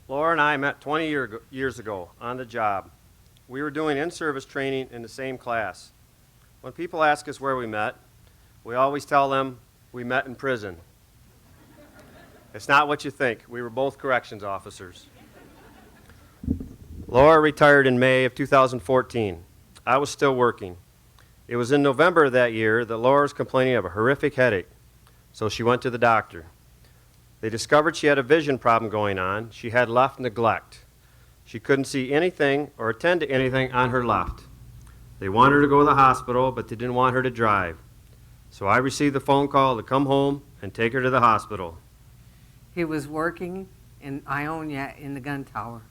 Laura and I met 20 years ago on the job. We were doing in-service training in the same class. When people ask us where we met, we always tell them we met in prison. It's not what you think. We were both corrections officers. Laura retired in May of 2014. I was still working. It was in November of that year that Laura was complaining of a horrific headache, so she went to the doctor. They discovered she had a vision problem going on. She had left neglect. She couldn't see anything or attend to anything on her left. They wanted her to go to the hospital, but they didn't want her to drive. So I received the phone call to come home and take her to the hospital. He was working in Ionia in the gun tower.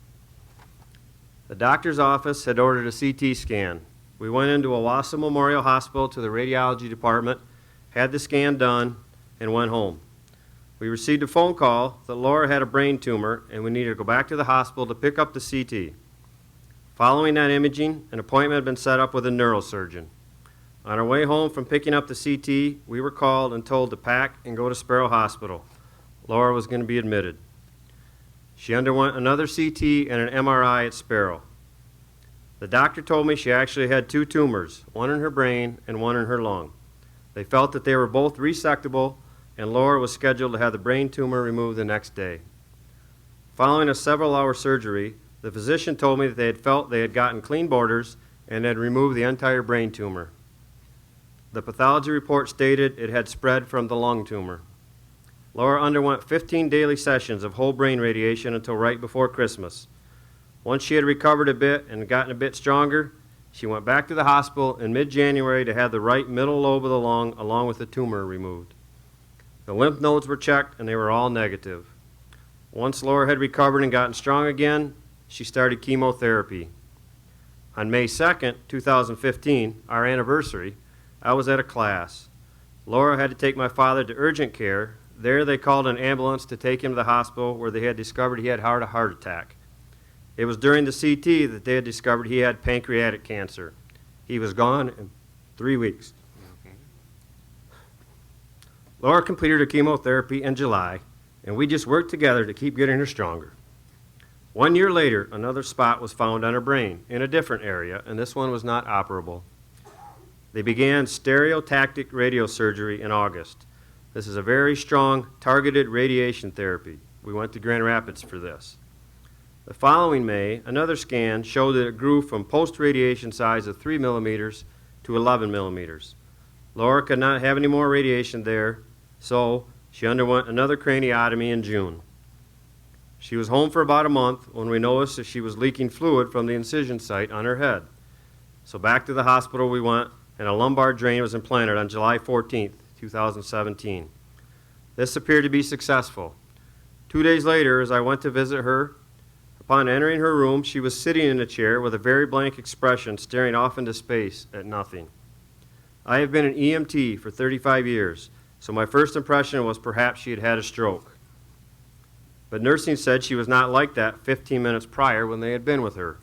The doctor's office had ordered a CT scan. We went into Owasso Memorial Hospital to the radiology department, had the scan done, and went home. We received a phone call that Laura had a brain tumor and we needed to go back to the hospital to pick up the CT. Following that imaging, an appointment had been set up with a neurosurgeon. On our way home from picking up the CT, we were called and told to pack and go to Sparrow Hospital. Laura was going to be admitted. She underwent another CT and an MRI at Sparrow. The doctor told me she actually had two tumors, one in her brain and one in her lung. They felt that they were both resectable, and Laura was scheduled to have the brain tumor removed the next day. Following a several-hour surgery, the physician told me that they had gotten clean borders and had removed the entire brain tumor. The pathology report stated it had spread from the lung tumor. Laura underwent 15 daily sessions of whole brain radiation until right before Christmas. Once she had recovered a bit and gotten a bit stronger, she went back to the hospital in mid-January to have the right middle lobe of the lung along with the tumor removed. The lymph nodes were checked and they were all negative. Once Laura had recovered and gotten strong again, she started chemotherapy. On May 2nd, 2015, our anniversary, I was at a class. Laura had to take my father to urgent care. There they called an ambulance to take him to the hospital where they had discovered he had a heart attack. It was during the CT that they had discovered he had pancreatic cancer. He was gone in 3 weeks. Laura completed her chemotherapy in July, and we just worked together to keep getting her stronger. 1 year later, another spot was found on her brain in a different area, and this one was not operable. They began stereotactic radiosurgery in August. This is a very strong, targeted radiation therapy. We went to Grand Rapids for this. The following May, another scan showed that it grew from post-radiation size of 3 millimeters to 11 millimeters. Laura could not have any more radiation there, so she underwent another craniotomy in June. She was home for about a month when we noticed that she was leaking fluid from the incision site on her head. So back to the hospital we went, and a lumbar drain was implanted on July 14th, 2017. This appeared to be successful. 2 days later, as I went to visit her, upon entering her room, she was sitting in a chair with a very blank expression, staring off into space at nothing. I have been an EMT for 35 years, so my first impression was perhaps she had had a stroke. But nursing said she was not like that 15 minutes prior when they had been with her.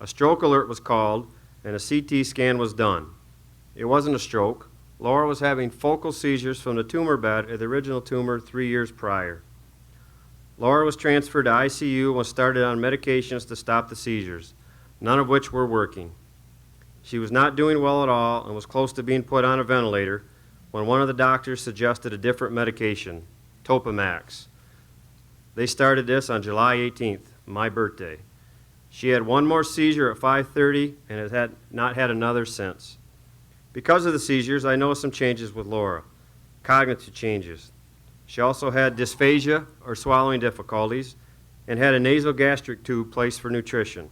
A stroke alert was called, and a CT scan was done. It wasn't a stroke. Laura was having focal seizures from the tumor bed of the original tumor 3 years prior. Laura was transferred to ICU and was started on medications to stop the seizures, none of which were working. She was not doing well at all and was close to being put on a ventilator when one of the doctors suggested a different medication, Topamax. They started this on July 18th, my birthday. She had one more seizure at 5:30 and has not had another since. Because of the seizures, I noticed some changes with Laura, cognitive changes. She also had dysphagia, or swallowing difficulties, and had a nasogastric tube placed for nutrition.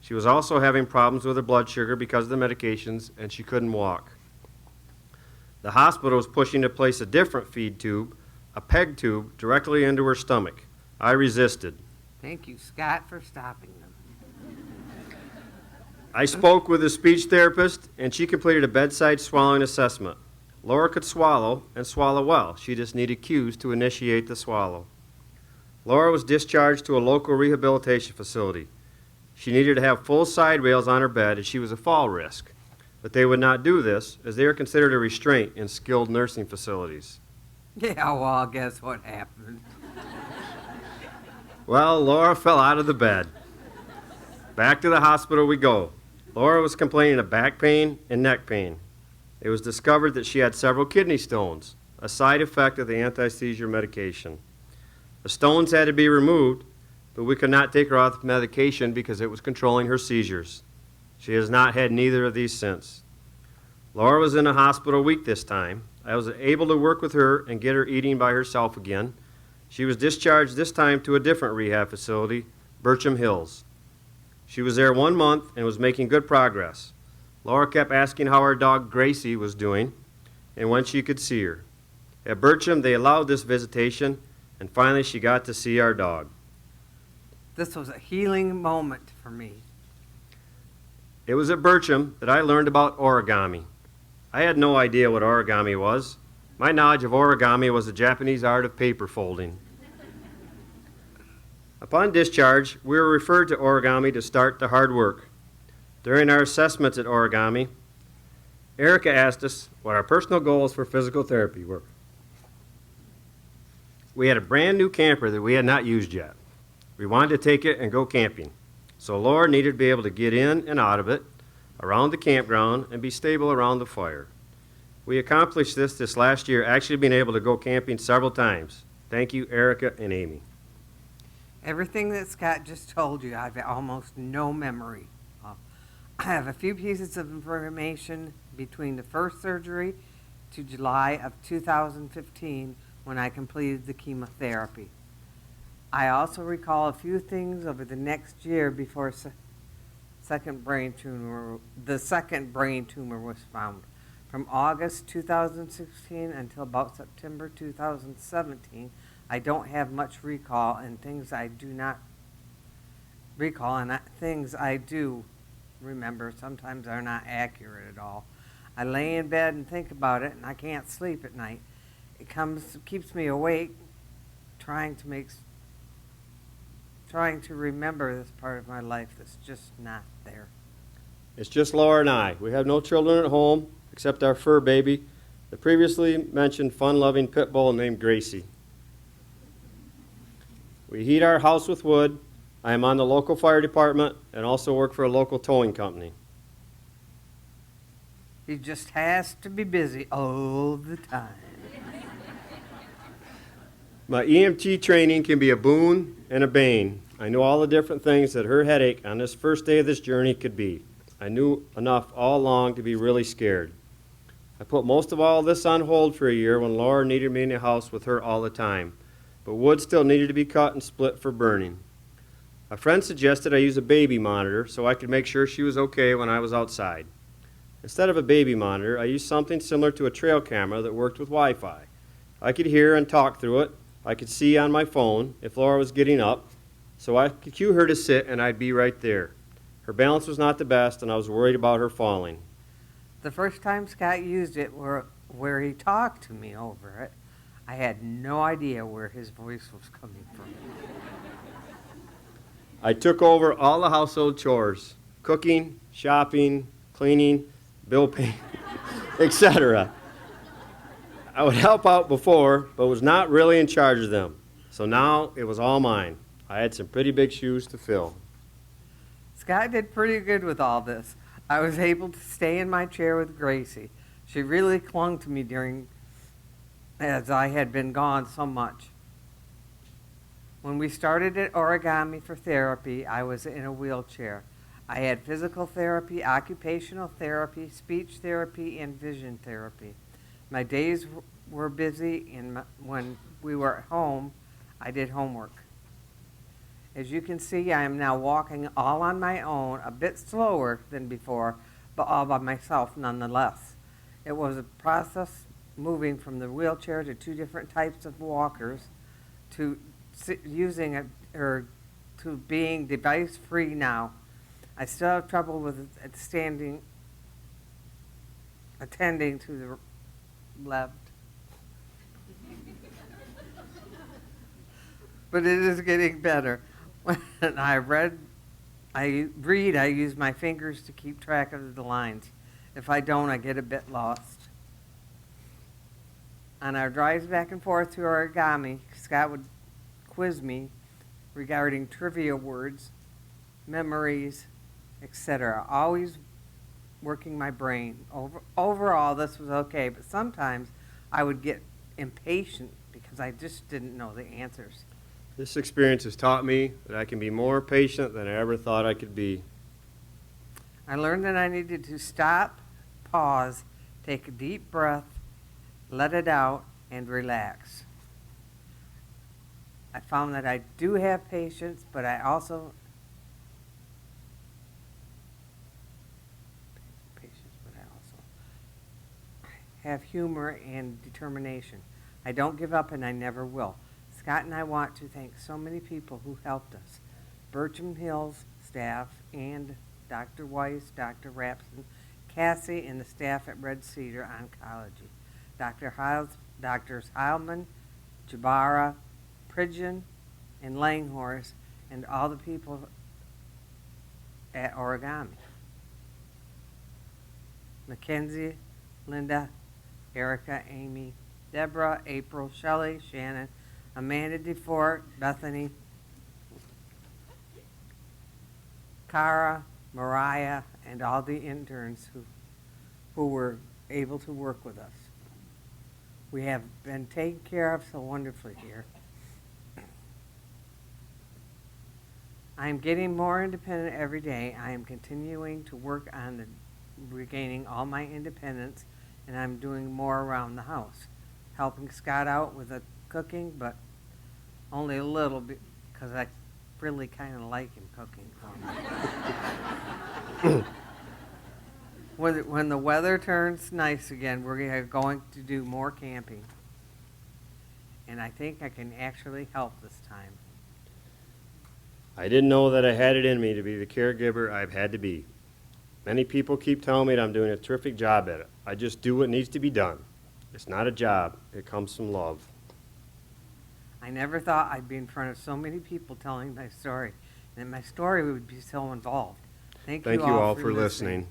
She was also having problems with her blood sugar because of the medications, and she couldn't walk. The hospital was pushing to place a different feed tube, a PEG tube, directly into her stomach. I resisted. Thank you, Scott, for stopping them. I spoke with a speech therapist, and she completed a bedside swallowing assessment. Laura could swallow, and swallow well. She just needed cues to initiate the swallow. Laura was discharged to a local rehabilitation facility. She needed to have full side rails on her bed, as she was a fall risk. But they would not do this, as they are considered a restraint in skilled nursing facilities. Yeah, well, guess what happened? Well, Laura fell out of the bed. Back to the hospital we go. Laura was complaining of back pain and neck pain. It was discovered that she had several kidney stones, a side effect of the anti-seizure medication. The stones had to be removed, but we could not take her off the medication because it was controlling her seizures. She has not had neither of these since. Laura was in a hospital week this time. I was able to work with her and get her eating by herself again. She was discharged this time to a different rehab facility, Bircham Hills. She was there 1 month and was making good progress. Laura kept asking how our dog Gracie was doing and when she could see her. At Bircham, they allowed this visitation, and finally she got to see our dog. This was a healing moment for me. It was at Bircham that I learned about origami. I had no idea what origami was. My knowledge of origami was the Japanese art of paper folding. Upon discharge, we were referred to Origami to start the hard work. During our assessments at Origami, Erica asked us what our personal goals for physical therapy were. We had a brand new camper that we had not used yet. We wanted to take it and go camping. So Laura needed to be able to get in and out of it, around the campground, and be stable around the fire. We accomplished this last year, actually being able to go camping several times. Thank you, Erica and Amy. Everything that Scott just told you, I have almost no memory of. I have a few pieces of information between the first surgery to July of 2015 when I completed the chemotherapy. I also recall a few things over the next year before the second brain tumor was found. From August 2016 until about September 2017, I don't have much recall, and things I do not recall and things I do remember sometimes are not accurate at all. I lay in bed and think about it, and I can't sleep at night. It keeps me awake, trying to remember this part of my life that's just not there. It's just Laura and I. We have no children at home except our fur baby, the previously mentioned fun-loving pit bull named Gracie. We heat our house with wood. I am on the local fire department and also work for a local towing company. He just has to be busy all the time. My EMT training can be a boon and a bane. I know all the different things that her headache on this first day of this journey could be. I knew enough all along to be really scared. I put most of all this on hold for a year when Laura needed me in the house with her all the time, but wood still needed to be cut and split for burning. A friend suggested I use a baby monitor so I could make sure she was okay when I was outside. Instead of a baby monitor, I used something similar to a trail camera that worked with Wi-Fi. I could hear and talk through it. I could see on my phone if Laura was getting up, so I could cue her to sit and I'd be right there. Her balance was not the best, and I was worried about her falling. The first time Scott used it where he talked to me over it, I had no idea where his voice was coming from. I took over all the household chores, cooking, shopping, cleaning, bill paying, etc. I would help out before, but was not really in charge of them. So now it was all mine. I had some pretty big shoes to fill. Scott did pretty good with all this. I was able to stay in my chair with Gracie. She really clung to me as I had been gone so much. When we started at Origami for therapy, I was in a wheelchair. I had physical therapy, occupational therapy, speech therapy, and vision therapy. My days were busy, and when we were at home, I did homework. As you can see, I am now walking all on my own, a bit slower than before, but all by myself nonetheless. It was a process moving from the wheelchair to two different types of walkers to to being device-free now. I still have trouble with attending to the left. But it is getting better. When I read, I use my fingers to keep track of the lines. If I don't, I get a bit lost. On our drives back and forth to Origami, Scott would quiz me regarding trivia words, memories, etc. Always working my brain. Overall, this was okay, but sometimes I would get impatient because I just didn't know the answers. This experience has taught me that I can be more patient than I ever thought I could be. I learned that I needed to stop, pause, take a deep breath, let it out, and relax. I found that I do have patience, but I also have humor and determination. I don't give up, and I never will. Scott and I want to thank so many people who helped us. Bircham Hills staff and Dr. Weiss, Dr. Rapson, Cassie, and the staff at Red Cedar Oncology. Doctors Heilman, Jabara, Pridgeon, and Langhorse, and all the people at Origami. Mackenzie, Linda, Erica, Amy, Deborah, April, Shelley, Shannon, Amanda DeFort, Bethany, Cara, Mariah, and all the interns who were able to work with us. We have been taken care of so wonderfully here. I am getting more independent every day. I am continuing to work on regaining all my independence, and I'm doing more around the house, helping Scott out with the cooking, but only a little bit because I really kind of like him cooking for me. When the weather turns nice again, we're going to do more camping, and I think I can actually help this time. I didn't know that I had it in me to be the caregiver I've had to be. Many people keep telling me that I'm doing a terrific job at it. I just do what needs to be done. It's not a job. It comes from love. I never thought I'd be in front of so many people telling my story, and that my story would be so involved. Thank you all for listening.